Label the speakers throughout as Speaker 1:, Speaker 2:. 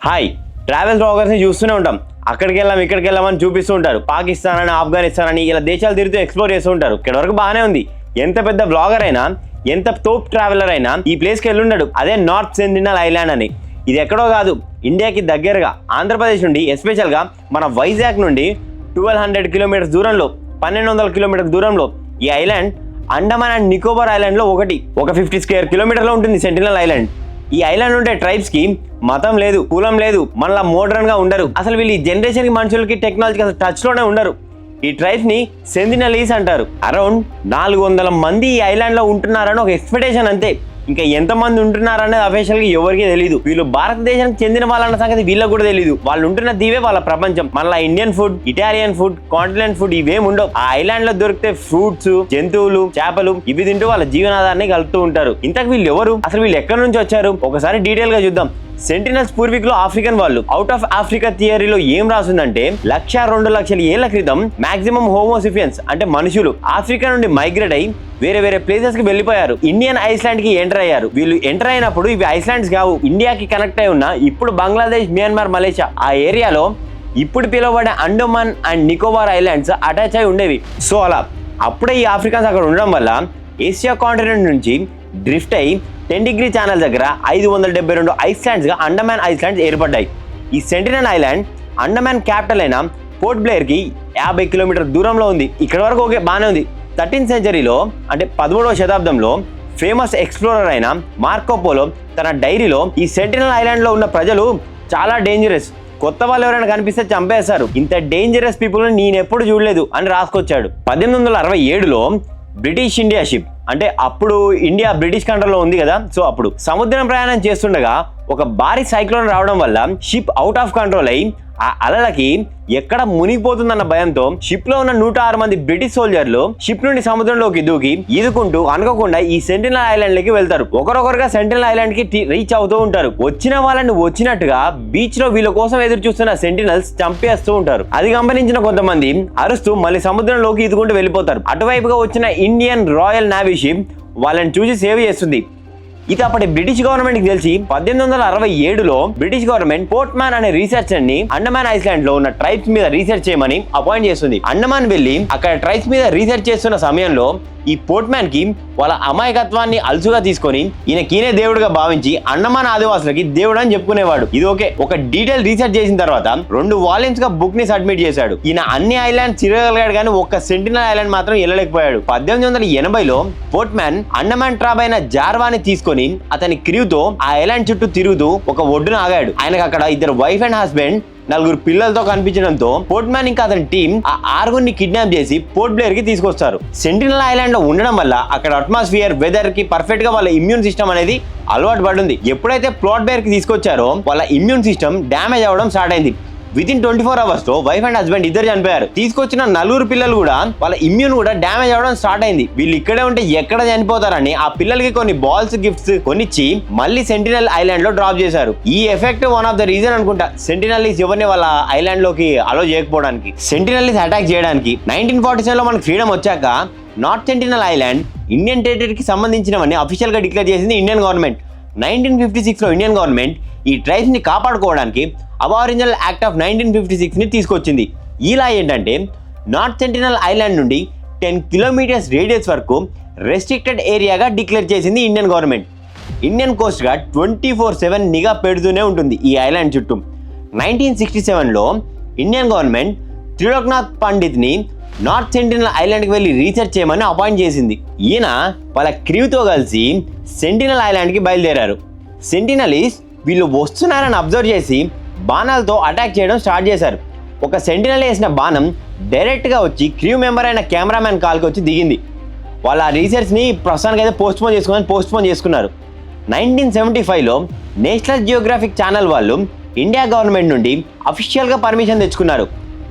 Speaker 1: Hi travel బ్లాగర్స్ని చూస్తూనే ఉంటాం. అక్కడికి వెళ్ళాం ఇక్కడికి వెళ్ళామని చూపిస్తూ ఉంటారు. పాకిస్తాన్ అని ఆఫ్ఘనిస్తాన్ అని ఇలా దేశాలు తిరుగుతూ ఎక్స్ప్లోర్ చేస్తూ ఉంటారు. ఇక్కడ వరకు బాగానే ఉంది. ఎంత పెద్ద బ్లాగర్ అయినా ఎంత తోప్ ట్రావెలర్ అయినా ఈ ప్లేస్కి వెళ్ళుండడు. అదే నార్త్ సెంటినల్ ఐలాండ్ అని. ఇది ఎక్కడో కాదు, ఇండియాకి దగ్గరగా ఆంధ్రప్రదేశ్ నుండి ఎస్పెషల్గా మన వైజాగ్ నుండి 1200 కిలోమీటర్స్ దూరంలో 1200 కిలోమీటర్ల దూరంలో ఈ ఐలాండ్ అండమాన్ అండ్ నికోబార్ ఐలాండ్లో ఒకటి. ఒక 50 స్క్వేర్ కిలోమీటర్లో ఉంటుంది సెంటినల్ ఐలాండ్. ఈ ఐలాండ్ ఉండే ట్రైబ్స్ కి మతం లేదు, కులం లేదు, మనలా మోడర్న్ గా ఉండరు. అసలు వీళ్ళు ఈ జనరేషన్ కి మనుషులకి టెక్నాలజీకి అసలు టచ్ లోనే ఉండరు. ఈ ట్రైబ్స్ ని సెంటినలీస్ అంటారు. అరౌండ్ 400 మంది ఈ ఐలాండ్ లో ఉంటున్నారని ఒక ఎక్స్పెక్టేషన్ అంతే. ఇంకా ఎంత మంది ఉంటున్నారనేది అఫీషియల్ గా ఎవరికి తెలియదు. వీళ్ళు భారతదేశానికి చెందిన వాళ్ళన్న సంగతి వీళ్ళకి కూడా తెలియదు. వాళ్ళు ఉంటున్న దీవే వాళ్ళ ప్రపంచం. మళ్ళీ Indian food, Italian food, continent food ఇవేం ఉండవు. ఆ ఐలాండ్ లో దొరికితే ఫ్రూట్స్, జంతువులు, చేపలు ఇవి తింటూ వాళ్ళ జీవనాధారాన్ని కలుపుతూ ఉంటారు. ఇంతకు వీళ్ళు ఎవరు, అసలు వీళ్ళు ఎక్కడి నుంచి వచ్చారు ఒకసారి డీటెయిల్ గా చూద్దాం. సెంటినల్స్ పూర్వీకులు ఆఫ్రికన్ వాళ్ళు. అవుట్ ఆఫ్ ఆఫ్రికా థియరీలో ఏం రాసిందంటే 1,02,00,000 ఏళ్ల క్రితం మాక్సిమం హోమోసిఫియన్స్ అంటే మనుషులు ఆఫ్రికా నుండి మైగ్రేట్ అయి వేరే వేరే ప్లేసెస్ కి వెళ్ళిపోయారు. ఇండియన్ ఐస్లాండ్ కి ఎంటర్ అయ్యారు. వీళ్ళు ఎంటర్ అయినప్పుడు ఇవి ఐస్లాండ్స్ కావు, ఇండియాకి కనెక్ట్ అయి ఉన్న ఇప్పుడు బంగ్లాదేశ్, మియాన్మార్, మలేషియా ఆ ఏరియాలో ఇప్పుడు పిలువబడే Andaman and Nicobar islands attach అయి ఉండేవి. సో అలా అప్పుడే ఈ ఆఫ్రికన్స్ అక్కడ ఉండడం వల్ల ఏషియా కాంటినెంట్ నుంచి డ్రిఫ్ట్ అయి 10 డిగ్రీ ఛానల్ దగ్గర 572 ఐస్లాండ్స్ గా అండమాన్ ఐస్లాండ్స్ ఏర్పడ్డాయి. ఈ సెంటినల్ ఐలాండ్ అండమాన్ క్యాపిటల్ అయిన పోర్ట్ బ్లేర్ కి 50 కిలోమీటర్ దూరంలో ఉంది. ఇక్కడ వరకు ఓకే బాగానే ఉంది. 13th సెంచరీలో అంటే 13వ శతాబ్దంలో ఫేమస్ ఎక్స్ప్లోరర్ అయిన మార్కో పోలో తన డైరీలో ఈ సెంటినల్ ఐలాండ్ లో ఉన్న ప్రజలు చాలా డేంజరస్, కొత్త వాళ్ళు ఎవరైనా కనిపిస్తే చంపేస్తారు, ఇంత డేంజరస్ పీపుల్ నేను ఎప్పుడు చూడలేదు అని రాసుకొచ్చాడు. 1867లో బ్రిటిష్ ఇండియా షిప్ అంటే అప్పుడు ఇండియా బ్రిటిష్ కంట్రోల్లో ఉంది కదా, సో అప్పుడు సముద్రం ప్రయాణం చేస్తుండగా ఒక భారీ సైక్లోన్ రావడం వల్ల షిప్ అవుట్ ఆఫ్ కంట్రోల్ అయి ఆ అలలకి ఎక్కడ మునిగిపోతుందన్న భయంతో షిప్ లో ఉన్న 106 మంది బ్రిటిష్ సోల్జర్లు షిప్ నుండి సముద్రంలోకి దూకి ఈదుకుంటూ అనుకోకుండా ఈ సెంటినల్ ఐలాండ్ లకి వెళ్తారు. ఒకరొకరుగా సెంటినల్ ఐలాండ్ కి రీచ్ అవుతూ ఉంటారు. వచ్చిన వాళ్ళని వచ్చినట్టుగా బీచ్ లో వీళ్ళ కోసం ఎదురు చూస్తున్న సెంటినల్స్ చంపేస్తూ ఉంటారు. అది గమనించిన కొంతమంది అరుస్తూ మళ్ళీ సముద్రంలోకి ఈదుకుంటూ వెళ్ళిపోతారు. అటువైపుగా వచ్చిన ఇండియన్ రాయల్ నేవీ షిప్ వాళ్ళని చూసి సేవ్ చేస్తుంది. ఇది అప్పటి బ్రిటిష్ గవర్నమెంట్ కి తెలిసి 1867లో బ్రిటిష్ గవర్నమెంట్ పోర్ట్మ్యాన్ అనే రీసెర్చర్ ని అండమాన్ ఐస్లాండ్ లో ఉన్న ట్రైబ్స్ మీద రీసెర్చ్ చేయమని అపాయింట్ చేస్తుంది. అండమాన్ వెళ్లి అక్కడ ట్రైబ్స్ మీద రీసెర్చ్ చేస్తున్న సమయంలో ఈ పోర్ట్మ్యాన్ కి వాళ్ళ అమాయకత్వాన్ని అలుసుగా తీసుకొని ఈయనకీనే దేవుడుగా భావించి అండమాన్ ఆదివాసులకి దేవుడు అని చెప్పుకునేవాడు. ఇది ఓకే. ఒక డీటెయిల్ రీసెర్చ్ చేసిన తర్వాత 2 వాల్యూమ్స్ గా బుక్ ని సబ్మిట్ చేశాడు. ఈయన అన్ని ఐలాండ్స్ తిరగలిగాడు కానీ ఒక్క సెంటినల్ ఐలాండ్ మాత్రం వెళ్ళలేకపోయాడు. 1880లో పోర్ట్మ్యాన్ అండమాన్ ట్రైబ్ అయిన జార్వాని తీసుకొని అతని క్రూతో ఆ ఐలాండ్ చుట్టూ తిరుగుతూ ఒక ఒడ్డున ఆగాడు. ఆయనకు అక్కడ 2 వైఫ్ అండ్ హస్బెండ్ 4 పిల్లలతో కనిపించడంతో పోర్ట్మ్యాన్ ఇంకా అతని టీం ఆ 6 కిడ్నాప్ చేసి పోర్ట్ బ్లేర్ కి తీసుకొస్తారు. సెంటినల్ ఐలాండ్ లో ఉండడం వల్ల అక్కడ అట్మాస్ఫియర్, వెదర్ కి పర్ఫెక్ట్ గా వాళ్ళ ఇమ్యూన్ సిస్టమ్ అనేది అలవాటు పడింది. ఎప్పుడైతే పోర్ట్ బ్లేర్ కి తీసుకొచ్చారో వాళ్ళ ఇమ్యూన్ సిస్టమ్ డ్యామేజ్ అవ్వడం స్టార్ట్ అయింది. వితిన్ 24 hours లో వైఫ్ అండ్ హస్బెండ్ ఇద్దరు చనిపోయారు. తీసుకొచ్చిన 4 పిల్లలు కూడా వాళ్ళ ఇమ్యూన్ కూడా డ్యామేజ్ అవ్వడం స్టార్ట్ అయింది. వీళ్ళు ఇక్కడే ఉంటే ఎక్కడ చనిపోతారని ఆ పిల్లలకి కొన్ని బాల్స్, గిఫ్ట్స్ కొనిచ్చి మళ్ళీ సెంటినల్ ఐలాండ్ లో డ్రాప్ చేశారు. ఈ effect one of the reason అనుకుంటా సెంటినలీస్ ఎవరిని వాళ్ళ ఐలాండ్ లోకి అలో చేయకపోవడానికి, సెంటినలీస్ అటాక్ చేయడానికి. 1947లో మనకు ఫ్రీడమ్ వచ్చాక నార్త్ సెంటినల్ ఐలాండ్ ఇండియన్ టెరిటరీకి సంబంధించినవన్నీ అఫీషియల్ గా డిక్లేర్ చేసింది ఇండియన్ గవర్నమెంట్. 1956లో ఇండియన్ గవర్నమెంట్ ఈ ట్రైబ్స్ ని కాపాడుకోవడానికి అబారిజినల్ యాక్ట్ ఆఫ్ 1956 ని తీసుకొచ్చింది. ఇలా ఏంటంటే నార్త్ సెంటినల్ ఐలాండ్ నుండి 10 కిలోమీటర్స్ రేడియస్ వరకు రెస్ట్రిక్టెడ్ ఏరియాగా డిక్లేర్ చేసింది Indian government. Indian coast guard 24/7 నిఘా పెడుతూనే ఉంటుంది ఈ ఐలాండ్ చుట్టూ. 1967లో ఇండియన్ గవర్నమెంట్ త్రిలోక్నాథ్ పండిత్ ని నార్త్ సెంటినల్ ఐలాండ్కి వెళ్ళి రీసెర్చ్ చేయమని అపాయింట్ చేసింది. ఈయన వాళ్ళ క్రూతో కలిసి సెంటినల్ ఐలాండ్కి బయలుదేరారు. సెంటినలీస్ వీళ్ళు వస్తున్నారని అబ్జర్వ్ చేసి బాణాలతో అటాక్ చేయడం స్టార్ట్ చేశారు. ఒక సెంటినల్ వేసిన బాణం డైరెక్ట్గా వచ్చి క్రూ మెంబర్ అయిన కెమెరామ్యాన్ కాల్కి వచ్చి దిగింది. వాళ్ళ రీసెర్చ్ని ప్రస్తుతానికి అయితే పోస్ట్పోన్ చేసుకున్నారు. 1975లో నేషనల్ జియోగ్రాఫిక్ ఛానల్ వాళ్ళు ఇండియా గవర్నమెంట్ నుండి అఫీషియల్గా పర్మిషన్ తెచ్చుకున్నారు.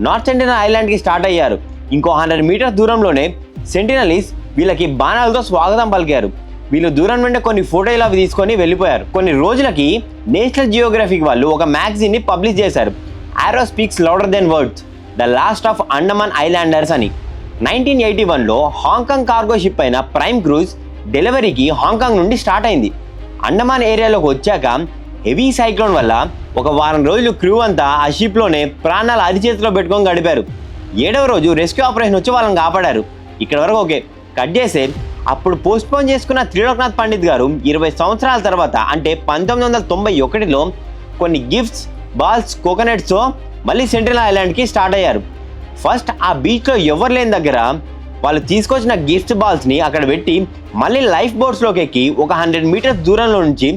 Speaker 1: నార్త్ సెంటినల్ ఐలాండ్కి స్టార్ట్ అయ్యారు. ఇంకో 100 మీటర్స్ దూరంలోనే సెంటినలీస్ వీళ్ళకి బాణాలతో స్వాగతం పలికారు. వీళ్ళు దూరం నుండి కొన్ని ఫోటోలు అవి తీసుకొని వెళ్ళిపోయారు. కొన్ని రోజులకి నేషనల్ జియోగ్రఫిక్ వాళ్ళు ఒక మ్యాగజైన్ ని పబ్లిష్ చేశారు, ఆరో speaks louder than words, the last of Andaman Islanders అని. 1981లో హాంకాంగ్ కార్గో షిప్ అయిన ప్రైమ్ క్రూజ్ డెలివరీకి హాంకాంగ్ నుండి స్టార్ట్ అయింది. అండమాన్ ఏరియాలోకి వచ్చాక హెవీ సైక్లోన్ వల్ల ఒక వారం రోజులు క్రూ అంతా ఆ షిప్లోనే ప్రాణాలు అరిచేతిలో పెట్టుకొని గడిపారు. 7వ రోజు రెస్క్యూ ఆపరేషన్ వచ్చి వాళ్ళని కాపాడారు. ఇక్కడ వరకు ఓకే. కట్ చేసే అప్పుడు పోస్ట్పోన్ చేసుకున్న త్రిలోక్నాథ్ పండిత్ గారు 20 సంవత్సరాల తర్వాత అంటే 1991లో కొన్ని గిఫ్ట్స్, బాల్స్, కోకోనట్స్తో మళ్ళీ సెంట్రల్ ఐలాండ్కి స్టార్ట్ అయ్యారు. ఫస్ట్ ఆ బీచ్లో ఎవరు లేని దగ్గర వాళ్ళు తీసుకొచ్చిన గిఫ్ట్స్ బాల్స్ని అక్కడ పెట్టి మళ్ళీ లైఫ్ బోట్స్లోకి ఎక్కి ఒక 100 మీటర్స్ దూరంలో నుంచి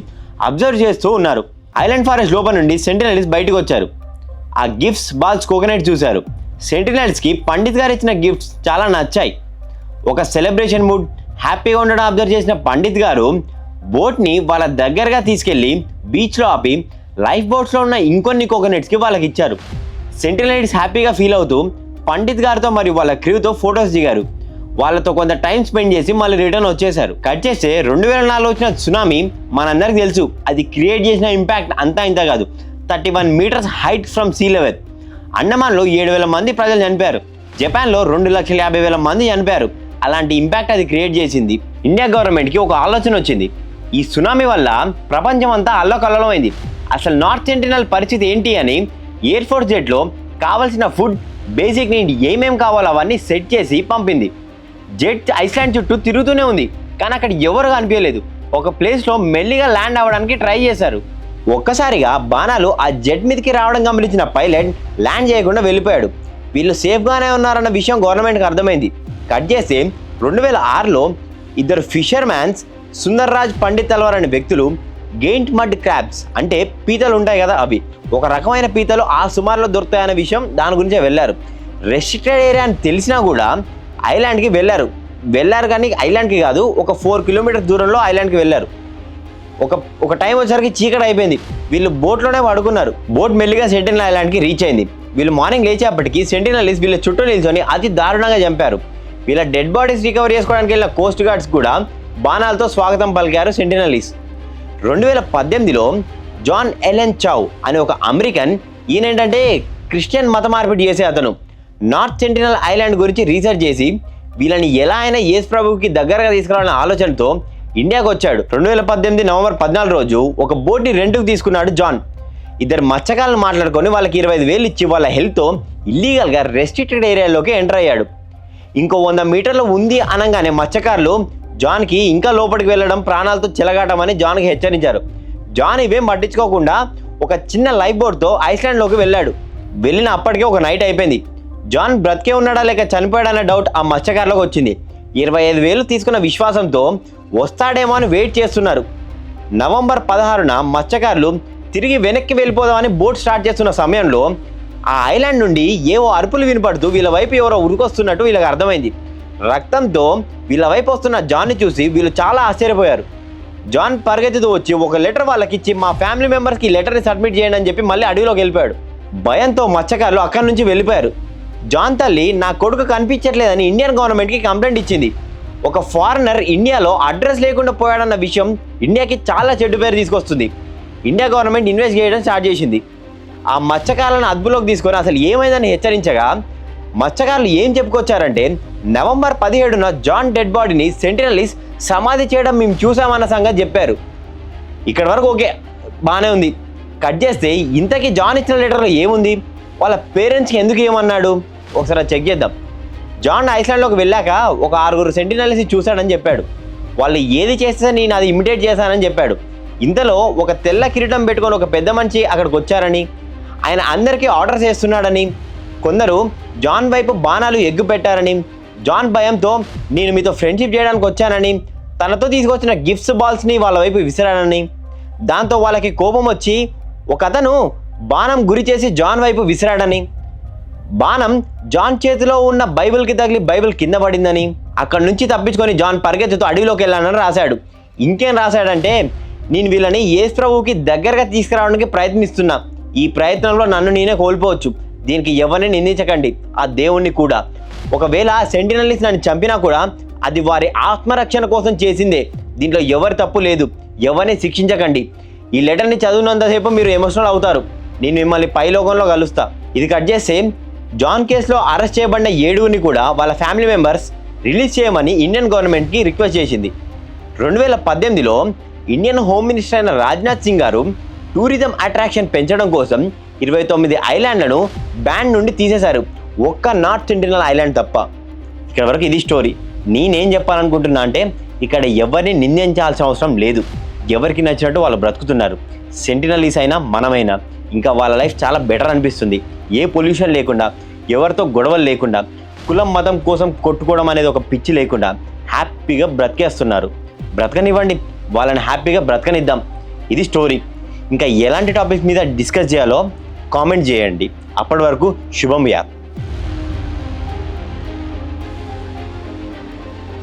Speaker 1: అబ్జర్వ్ చేస్తూ ఉన్నారు. ఐలాండ్ ఫారెస్ట్ లోపల నుండి సెంటినల్స్ బయటకు వచ్చారు. ఆ గిఫ్ట్స్, బాల్స్, కోకోనట్ చూశారు. సెంటినల్స్కి పండిత్ గారు ఇచ్చిన గిఫ్ట్స్ చాలా నచ్చాయి. ఒక సెలబ్రేషన్ మూడ్, హ్యాపీగా ఉండడం అబ్జర్వ్ చేసిన పండిత్ గారు బోట్ని వాళ్ళ దగ్గరగా తీసుకెళ్ళి బీచ్లో ఆపి లైఫ్ బోట్స్లో ఉన్న ఇంకొన్ని కోకోనట్స్కి వాళ్ళకి ఇచ్చారు. సెంటినల్స్ హ్యాపీగా ఫీల్ అవుతూ పండిత్ గారితో మరియు వాళ్ళ క్రూతో ఫొటోస్ దిగారు. వాళ్ళతో కొంత టైం స్పెండ్ చేసి మళ్ళీ రిటర్న్ వచ్చేసారు. కట్ చేస్తే 2004లో వచ్చిన సునామీ మనందరికీ తెలుసు. అది క్రియేట్ చేసిన ఇంపాక్ట్ అంతా ఇంత కాదు. 31 metres height from sea level. అండమాన్లో 7,000 మంది ప్రజలు చనిపోయారు. జపాన్లో 2,50,000 మంది చనిపోయారు. అలాంటి ఇంపాక్ట్ అది క్రియేట్ చేసింది. ఇండియా గవర్నమెంట్కి ఒక ఆలోచన వచ్చింది. ఈ సునామీ వల్ల ప్రపంచం అంతా అల్లకల్లోలమైంది. అసలు నార్త్ సెంటినల్ పరిస్థితి ఏంటి అని ఎయిర్ ఫోర్స్ జెట్లో కావాల్సిన ఫుడ్, బేసిక్ నీడ్ ఏమేం కావాలో అవన్నీ సెట్ చేసి పంపింది. జెట్ ఐస్లాండ్ చుట్టూ తిరుగుతూనే ఉంది, కానీ అక్కడ ఎవరు కనిపించలేదు. ఒక ప్లేస్లో మెల్లిగా ల్యాండ్ అవ్వడానికి ట్రై చేశారు. ఒక్కసారిగా బాణాలు ఆ జెట్ మీదకి రావడం గమనించిన పైలట్ ల్యాండ్ చేయకుండా వెళ్ళిపోయాడు. వీళ్ళు సేఫ్గానే ఉన్నారన్న విషయం గవర్నమెంట్కి అర్థమైంది. కట్ చేస్తే 2006లో ఇద్దరు ఫిషర్మ్యాన్స్ సుందర్ రాజ్ పండిత్ తల్వార్ అనే వ్యక్తులు గెయింట్ మడ్ క్రాబ్స్ అంటే పీతలు ఉంటాయి కదా, అవి ఒక రకమైన పీతలు ఆ సుమారులో దొరుకుతాయన్న విషయం దాని గురించే వెళ్ళారు. రెస్ట్రిక్టెడ్ ఏరియా అని తెలిసినా కూడా ఐలాండ్కి వెళ్ళారు కానీ ఐలాండ్కి కాదు, ఒక 4 కిలోమీటర్స్ దూరంలో ఐలాండ్కి వెళ్ళారు. ఒక టైం వచ్చేసరికి చీకటి అయిపోయింది. వీళ్ళు బోట్లోనే పడుకున్నారు. బోట్ మెల్లిగా సెంటినల్ ఐలాండ్కి రీచ్ అయింది. వీళ్ళు మార్నింగ్ లేచేపటికి సెంటినల్స్ వీళ్ళ చుట్టూ నిల్చొని అతి దారుణంగా చంపారు. వీళ్ళ డెడ్ బాడీస్ రికవర్ చేసుకోవడానికి వెళ్ళిన కోస్ట్ గార్డ్స్ కూడా బాణాలతో స్వాగతం పలికారు సెంటినల్స్. 2018లో జాన్ ఎలెన్ చౌ అనే ఒక అమెరికన్, ఈయనేంటంటే క్రిస్టియన్ మత మార్పిడి చేసే అతను, నార్త్ సెంటినల్ ఐలాండ్ గురించి రీసెర్చ్ చేసి వీళ్ళని ఎలా అయినా యేసు ప్రభువుకి దగ్గరగా తీసుకురావాలనే ఆలోచనతో ఇండియాకు వచ్చాడు. 2018 నవంబర్ 14 రోజు ఒక బోట్ని రెంట్కి తీసుకున్నాడు జాన్. ఇద్దరు మత్స్యకారులను మాట్లాడుకొని వాళ్ళకి 25,000 ఇచ్చి వాళ్ళ హెల్త్తో ఇల్లీగల్గా రెస్ట్రిక్టెడ్ ఏరియాలోకి ఎంటర్ అయ్యాడు. ఇంకో 100 మీటర్లు ఉంది అనగానే మత్స్యకారులు జాన్కి ఇంకా లోపలికి వెళ్ళడం, ప్రాణాలతో చెలగాటమని జాన్కి హెచ్చరించారు. జాన్ ఇవేం పట్టించుకోకుండా ఒక చిన్న లైఫ్ బోట్తో ఐస్లాండ్లోకి వెళ్ళాడు. వెళ్ళిన అప్పటికే ఒక నైట్ అయిపోయింది. జాన్ బ్రతికే ఉన్నాడా లేక చనిపోయాడన్న డౌట్ ఆ మత్స్యకారులకు వచ్చింది. 25,000 తీసుకున్న విశ్వాసంతో వస్తాడేమో అని వెయిట్ చేస్తున్నారు. నవంబర్ 16న మత్స్యకారులు తిరిగి వెనక్కి వెళ్ళిపోదామని బోట్ స్టార్ట్ చేస్తున్న సమయంలో ఆ ఐలాండ్ నుండి ఏవో అరుపులు వినపడుతూ వీళ్ళ వైపు ఎవరో ఉరికొస్తున్నట్టు వీళ్ళకి అర్థమైంది. రక్తంతో వీళ్ళ వైపు వస్తున్న జాన్ని చూసి వీళ్ళు చాలా ఆశ్చర్యపోయారు. జాన్ పరిగెత్తుతూ వచ్చి ఒక లెటర్ వాళ్ళకి ఇచ్చి మా ఫ్యామిలీ మెంబర్స్కి ఈ లెటర్ని సబ్మిట్ చేయండి అని చెప్పి మళ్ళీ అడవిలోకి వెళ్ళిపోయాడు. భయంతో మత్స్యకారులు అక్కడి నుంచి వెళ్ళిపోయారు. జాన్ తల్లి నా కొడుకు కనిపించట్లేదని ఇండియన్ గవర్నమెంట్కి కంప్లైంట్ ఇచ్చింది. ఒక ఫారినర్ ఇండియాలో అడ్రస్ లేకుండా పోయాడన్న విషయం ఇండియాకి చాలా చెడ్డ పేరు తీసుకొస్తుంది. ఇండియా గవర్నమెంట్ ఇన్వెస్ట్ చేయడం స్టార్ట్ చేసింది. ఆ మత్స్యకారులను అదుపులోకి తీసుకొని అసలు ఏమైందని హెచ్చరించగా మత్స్యకారులు ఏం చెప్పుకొచ్చారంటే నవంబర్ 17న జాన్ డెడ్ బాడీని సెంటినల్స్ సమాధి చేయడం మేము చూసామన్న సంగతి చెప్పారు. ఇక్కడ వరకు ఓకే, బాగానే ఉంది. కట్ చేస్తే ఇంతకీ జాన్ ఇచ్చిన లెటర్లో ఏముంది, వాళ్ళ పేరెంట్స్కి ఎందుకు ఏమన్నాడు ఒకసారి చెక్ చేద్దాం. జాన్ ఐస్లాండ్లోకి వెళ్ళాక ఒక 6 సెంటినల్స్ని చూశాడని చెప్పాడు. వాళ్ళు ఏది చేస్తే నేను అది ఇమిటేట్ చేశానని చెప్పాడు. ఇంతలో ఒక తెల్ల కిరీటం పెట్టుకొని ఒక పెద్ద మనిషి అక్కడికి వచ్చారని, ఆయన అందరికీ ఆర్డర్స్ చేస్తున్నాడని, కొందరు జాన్ వైపు బాణాలు ఎగ్గు పెట్టారని, జాన్ భయంతో నేను మీతో ఫ్రెండ్షిప్ చేయడానికి వచ్చానని, తనతో తీసుకొచ్చిన గిఫ్ట్స్ బాల్స్ని వాళ్ళ వైపు విసిరాడని, దాంతో వాళ్ళకి కోపం వచ్చి ఒక అతను బాణం గురి చేసి జాన్ వైపు విసిరాడని, బాణం జాన్ చేతిలో ఉన్న బైబిల్కి తగిలి బైబిల్ కింద పడిందని, అక్కడి నుంచి తప్పించుకొని జాన్ పరిగెత్తుతో అడవిలోకి వెళ్ళానని రాశాడు. ఇంకేం రాశాడంటే నేను వీళ్ళని యేసు ప్రభువుకి దగ్గరగా తీసుకురావడానికి ప్రయత్నిస్తున్నా, ఈ ప్రయత్నంలో నన్ను నేనే కోల్పోవచ్చు, దీనికి ఎవరిని నిందించకండి, ఆ దేవుణ్ణి కూడా. ఒకవేళ సెంటినల్స్ నన్ను చంపినా కూడా అది వారి ఆత్మరక్షణ కోసం చేసిందే, దీంట్లో ఎవరి తప్పు లేదు, ఎవరిని శిక్షించకండి. ఈ లెటర్ని చదివినంతసేపు మీరు ఎమోషనల్ అవుతారు, నేను మిమ్మల్ని పైలోకంలో కలుస్తా. ఇది కట్ చేస్తే జాన్ కేసులో అరెస్ట్ చేయబడిన 7గురిని కూడా వాళ్ళ ఫ్యామిలీ మెంబర్స్ రిలీజ్ చేయమని ఇండియన్ గవర్నమెంట్కి రిక్వెస్ట్ చేసింది. 2018లో ఇండియన్ హోమ్ మినిస్టర్ అయిన రాజ్నాథ్ సింగ్ గారు టూరిజం అట్రాక్షన్ పెంచడం కోసం 29 ఐలాండ్లను బ్యాన్ నుండి తీసేశారు, ఒక్క నార్త్ సెంటినల్ ఐలాండ్ తప్ప. ఇక్కడ వరకు ఇది స్టోరీ. నేనేం చెప్పాలనుకుంటున్నా అంటే ఇక్కడ ఎవరిని నిందించాల్సిన అవసరం లేదు, ఎవరికి నచ్చినట్టు వాళ్ళు బ్రతుకుతున్నారు. సెంటినలీస్ అయినా మనమైనా ఇంకా వాళ్ళ లైఫ్ చాలా బెటర్ అనిపిస్తుంది. ఏ పొల్యూషన్ లేకుండా, ఎవరితో గొడవలు లేకుండా, కులం మతం కోసం కొట్టుకోవడం అనేది ఒక పిచ్చి లేకుండా హ్యాపీగా బ్రతికేస్తున్నారు. బ్రతకనివ్వండి, వాళ్ళని హ్యాపీగా బ్రతకనిద్దాం. ఇది స్టోరీ. ఇంకా ఎలాంటి టాపిక్స్ మీద డిస్కస్ చేయాలో కామెంట్ చేయండి. అప్పటి వరకు శుభం.